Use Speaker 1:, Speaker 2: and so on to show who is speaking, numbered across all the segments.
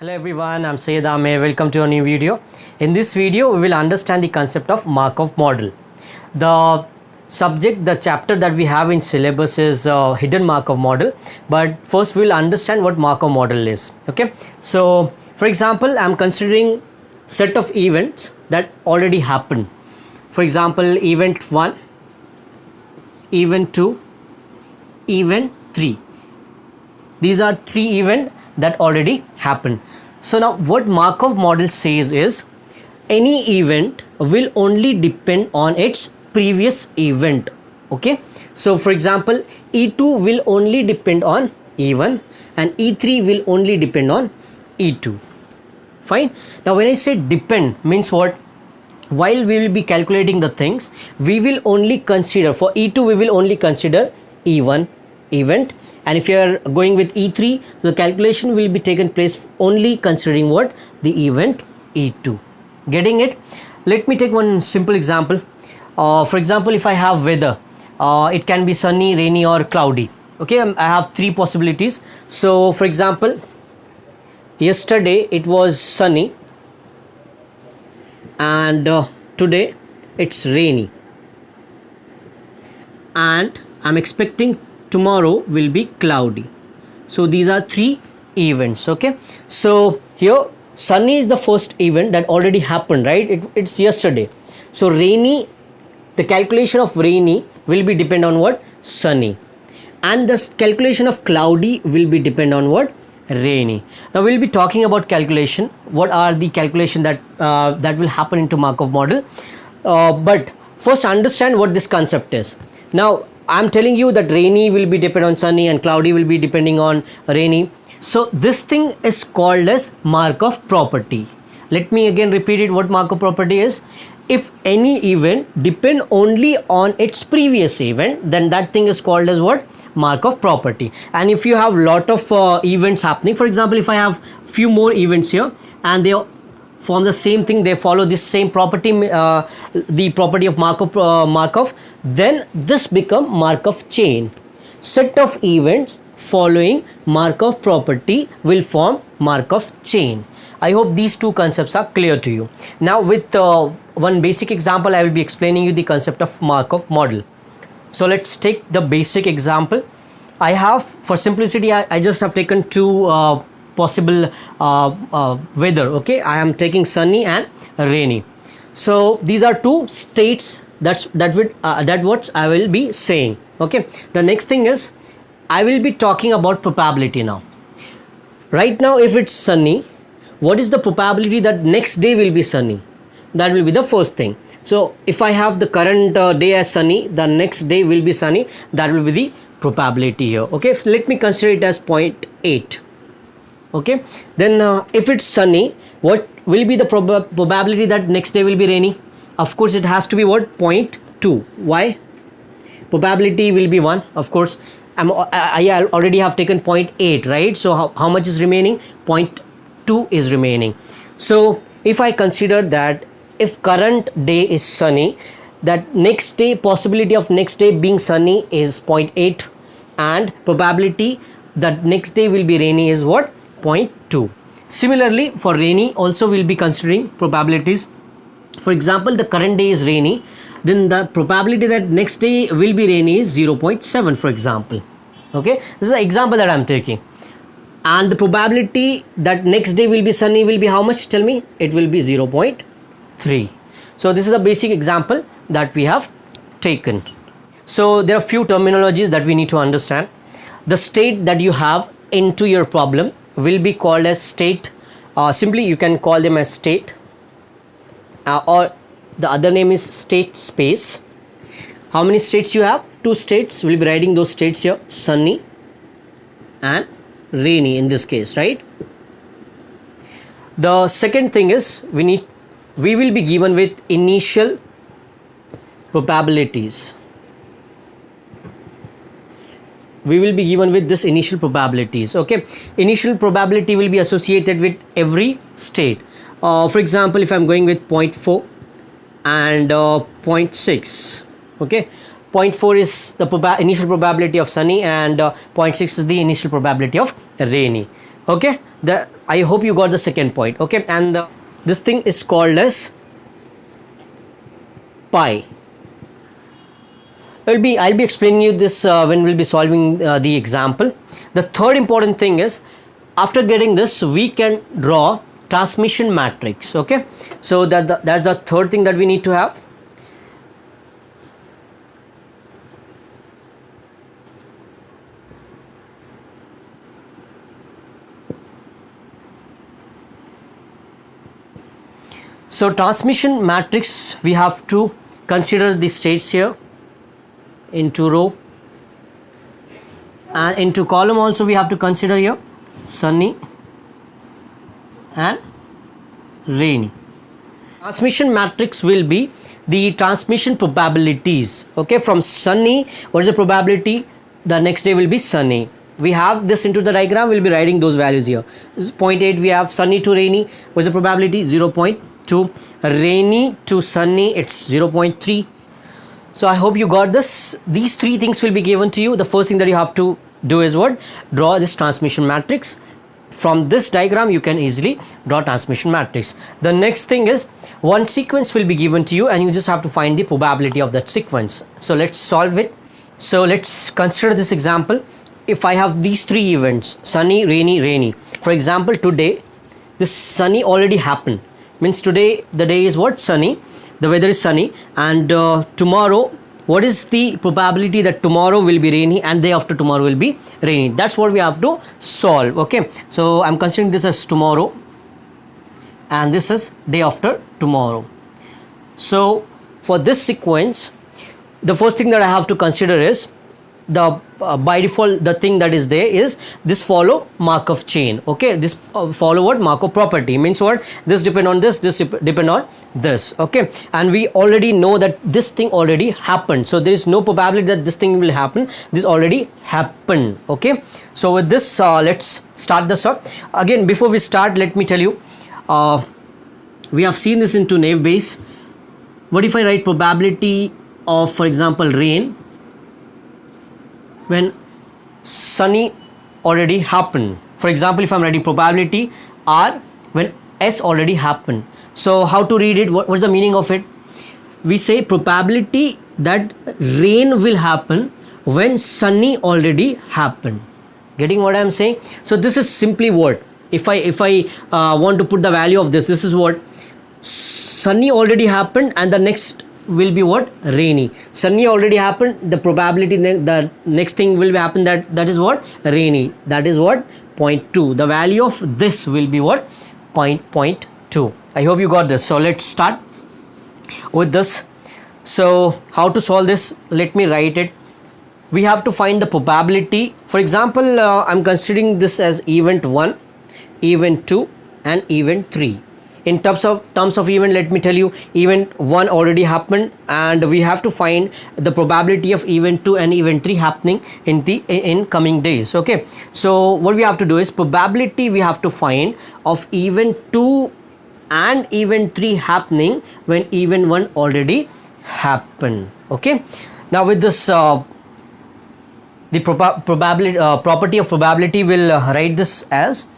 Speaker 1: Hello everyone, I'm Syed Amir. Welcome to a new video. In this video, we will understand the concept of Markov model. The subject, the chapter that we have in syllabus is hidden Markov model. But first, we will understand what Markov model is. Okay. So, for example, I'm considering set of events that already happened. For example, event 1, event 2, event 3. These are 3 events that already happened. So now what Markov model says is any event will only depend on its previous event. Okay, so for example, E2 will only depend on E1 and E3 will only depend on E2. Fine. Now when I say depend means what? While we will be calculating the things, we will only consider for E2 we will only consider E1 event, and if you are going with E3, so the calculation will be taken place only considering what? The event E2. Getting it? Let me take one simple example. For example, if I have weather, it can be sunny, rainy or cloudy. Okay, I have 3 possibilities. So for example, yesterday it was sunny and today it's rainy, and I'm expecting tomorrow will be cloudy. So these are 3 events. Okay, so here sunny is the first event that already happened, right? It's yesterday. So rainy, the calculation of rainy will be depend on what? Sunny, and the calculation of cloudy will be depend on what? Rainy. Now we'll be talking about calculation. What are the calculation that that will happen into Markov model? But first understand what this concept is. Now I'm telling you that rainy will be depend on sunny and cloudy will be depending on rainy. So this thing is called as Markov property. Let me again repeat it. What Markov property is? If any event depend only on its previous event, then that thing is called as what? Markov property. And if you have lot of events happening, for example, if I have few more events here and they form the same thing, they follow this same property, the property of Markov, then this become Markov chain. Set of events following Markov property will form Markov chain. I hope these 2 concepts are clear to you. Now with one basic example, I will be explaining you the concept of Markov model. So let's take the basic example. I have, for simplicity, I just have taken 2 possible weather. Okay, I am taking sunny and rainy. So these are 2 states that what I will be saying. Okay, the next thing is I will be talking about probability now. Right now, if it's sunny, what is the probability that next day will be sunny? That will be the first thing. So if I have the current day as sunny, the next day will be sunny. That will be the probability here. Okay, so let me consider it as 0.8. Okay, then if it's sunny, what will be the probability that next day will be rainy? Of course it has to be what? 0.2. Why? Probability will be 1. Of course I already have taken 0.8, right? So how much is remaining? 0.2 is remaining. So if I consider that if current day is sunny, that next day, possibility of next day being sunny is 0.8, and probability that next day will be rainy is what? 0.2. Similarly, for rainy also we'll be considering probabilities. For example, the current day is rainy, then the probability that next day will be rainy is 0.7, for example. Okay, this is the example that I'm taking. And the probability that next day will be sunny will be how much? Tell me. It will be 0.3. So this is the basic example that we have taken. So there are few terminologies that we need to understand. The state that you have into your problem will be called as state. Simply you can call them as state, or the other name is state space. How many states you have? 2 states. We'll be writing those states here: sunny and rainy in this case, right? The second thing is we will be given with initial probabilities. We will be given with this initial probabilities. Okay, initial probability will be associated with every state. For example, if I'm going with 0.4 and 0.6, okay, 0.4 is the initial probability of sunny and 0.6 is the initial probability of rainy. Okay, I hope you got the second point. Okay, and this thing is called as pi. I'll be explaining you this when we'll be solving the example. The third important thing is, after getting this, we can draw transmission matrix. Okay, so that's the third thing that we need to have. So transmission matrix, we have to consider the states here into row, and into column also we have to consider here sunny and rainy. Transmission matrix will be the transmission probabilities. Okay, from sunny, what is the probability the next day will be sunny? We have this into the diagram, we'll be writing those values here. This is 0.8, we have sunny to rainy, what is the probability? 0.2. Rainy to sunny, it's 0.3. So I hope you got this. These three things will be given to you. The first thing that you have to do is what? Draw this transmission matrix. From this diagram you can easily draw transmission matrix. The next thing is, one sequence will be given to you and you just have to find the probability of that sequence. So let's solve it. So let's consider this example. If I have these three events, sunny, rainy, rainy. For example, today this sunny already happened. Means today the day is what? Sunny. The weather is sunny, and tomorrow, what is the probability that tomorrow will be rainy and day after tomorrow will be rainy? That's what we have to solve. Okay, so I'm considering this as tomorrow and this is day after tomorrow. So for this sequence, the first thing that I have to consider is the by default the thing that is there is this follow Markov chain. Okay, this follow what? Markov property. Means what? This depend on this depend on this. Okay, and we already know that this thing already happened, so there is no probability that this thing will happen. This already happened. Okay, so with this let's start this up. Again, before we start, let me tell you, we have seen this into naive Bayes. What if I write probability of, for example, rain when sunny already happened? For example, if I'm writing probability R when S already happened. So how to read it? What's the meaning of it? We say probability that rain will happen when sunny already happened. Getting what I'm saying? So this is simply what? If I want to put the value of this is what? Sunny already happened and the next will be what? Rainy. Sunny already happened, the probability the next thing will happen that is what? Rainy. That is what? 0.2. The value of this will be what? 0.2. I hope you got this. So let's start with this. So how to solve this? Let me write it. We have to find the probability. For example, I'm considering this as event 1, event 2 and event 3. In terms of event, let me tell you, event 1 already happened and we have to find the probability of event 2 and event 3 happening in coming days. Okay, so what we have to do is probability we have to find of event 2 and event 3 happening when event 1 already happened. Okay, now with this the probability property of probability, will write this as,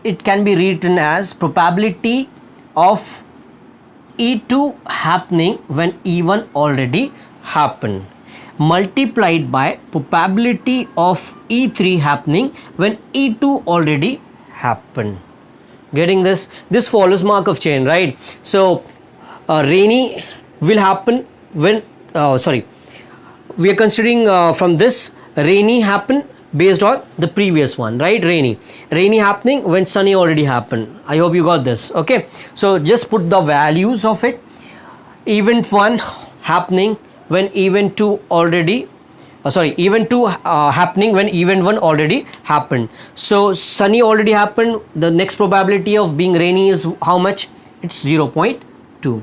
Speaker 1: it can be written as probability of E2 happening when E1 already happened multiplied by probability of E3 happening when E2 already happened. Getting this? This follows Markov chain, right? So rainy will happen when we are considering from this rainy happen based on the previous one, right? Rainy happening when sunny already happened. I hope you got this. Okay, so just put the values of it. Event 1 happening when event 2 already event 2 happening when event 1 already happened. So sunny already happened, the next probability of being rainy is how much? It's 0.2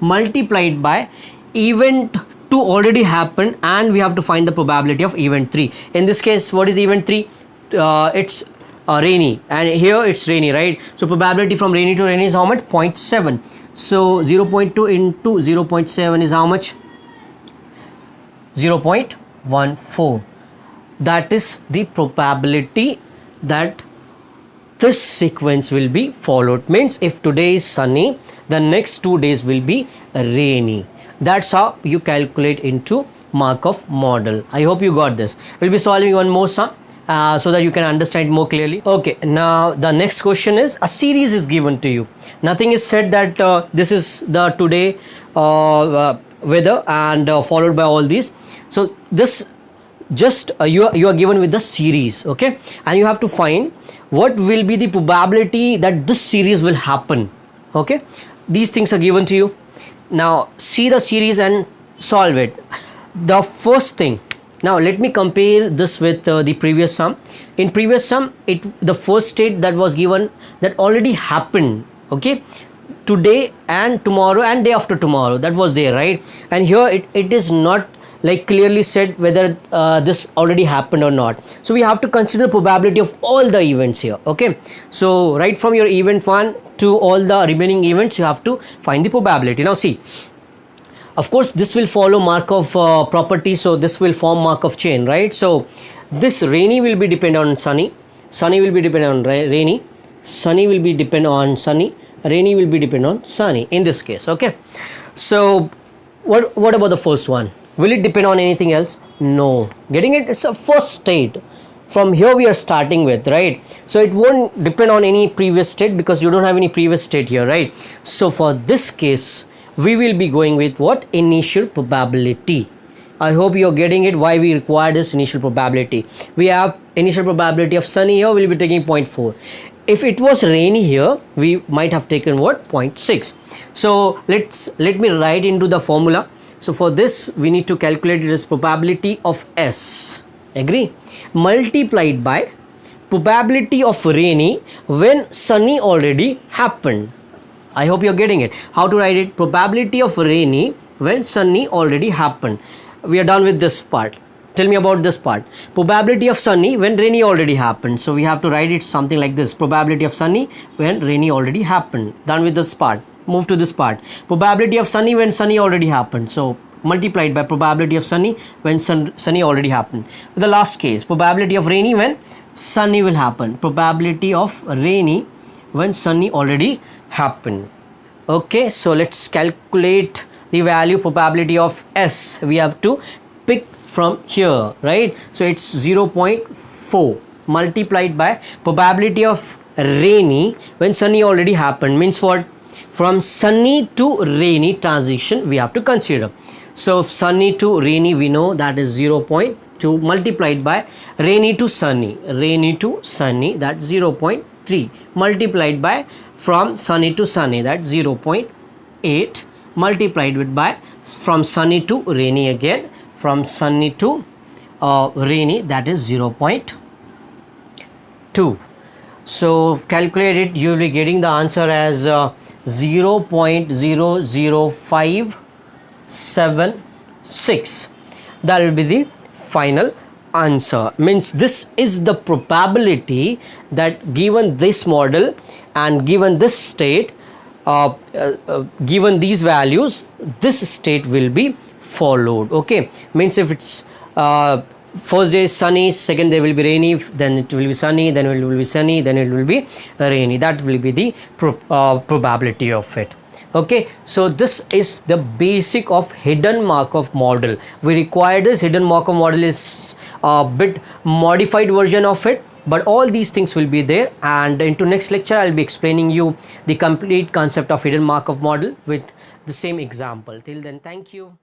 Speaker 1: multiplied by event 2 already happened and we have to find the probability of event 3. In this case, what is event 3? It's rainy, and here it's rainy, right? So probability from rainy to rainy is how much? 0.7. So 0.2 into 0.7 is how much? 0.14. That is the probability that this sequence will be followed. Means if today is sunny, the next 2 days will be rainy. That's how you calculate into Markov model. I hope you got this. We'll be solving one more sum so that you can understand more clearly. Okay, now the next question is, a series is given to you. Nothing is said that this is the today weather and followed by all these. So this just you are given with the series, okay, and you have to find what will be the probability that this series will happen. Okay, these things are given to you. Now see the series and solve it. The first thing, now let me compare this with the previous sum. In previous sum, the first state that was given, that already happened, okay, today and tomorrow and day after tomorrow, that was there, right? And here it is not like clearly said whether this already happened or not. So we have to consider probability of all the events here, okay? So right from your event 1 to all the remaining events, you have to find the probability. Now see, of course this will follow Markov property, so this will form Markov chain, right? So this rainy will be dependent on sunny, sunny will be dependent on rainy, sunny will be dependent on sunny, rainy will be dependent on sunny in this case, okay? So what about the first one? Will it depend on anything else? No. Getting it? It's a first state. From here we are starting with, right? So it won't depend on any previous state because you don't have any previous state here, right? So for this case, we will be going with what? Initial probability. I hope you're getting it, why we require this initial probability. We have initial probability of sunny here, we'll be taking 0.4. If it was rainy here, we might have taken what? 0.6. So let me write into the formula. So for this, we need to calculate it as probability of S, agree, multiplied by probability of rainy when sunny already happened. I hope you're getting it. How to write it? Probability of rainy when sunny already happened. We are done with this part. Tell me about this part. Probability of sunny when rainy already happened. So we have to write it something like this. Probability of sunny when rainy already happened. Done with this part. Move to this part. Probability of sunny when sunny already happened. So multiplied by probability of sunny when sunny already happened. The last case, probability of rainy when sunny will happen. Probability of rainy when sunny already happened. Okay, so let's calculate the value probability of S. We have to pick from here, right? So it's 0.4 multiplied by probability of rainy when sunny already happened. Means what? From sunny to rainy transition we have to consider. So sunny to rainy we know that is 0.2 multiplied by rainy to sunny that's 0.3 multiplied by from sunny to sunny that's 0.8 multiplied with by from sunny to rainy again from sunny to rainy that is 0.2. So calculate it, you will be getting the answer as 0.00576. That will be the final answer. Means this is the probability that given this model and given this state, given these values, this state will be followed. Okay, means if it's first day is sunny, second day will be rainy, then it will be sunny, then it will be sunny, then it will be rainy. That will be the probability of it. Okay, so this is the basic of hidden Markov model. We require this. Hidden Markov model is a bit modified version of it, but all these things will be there, and into next lecture I'll be explaining you the complete concept of hidden Markov model with the same example. Till then, thank you.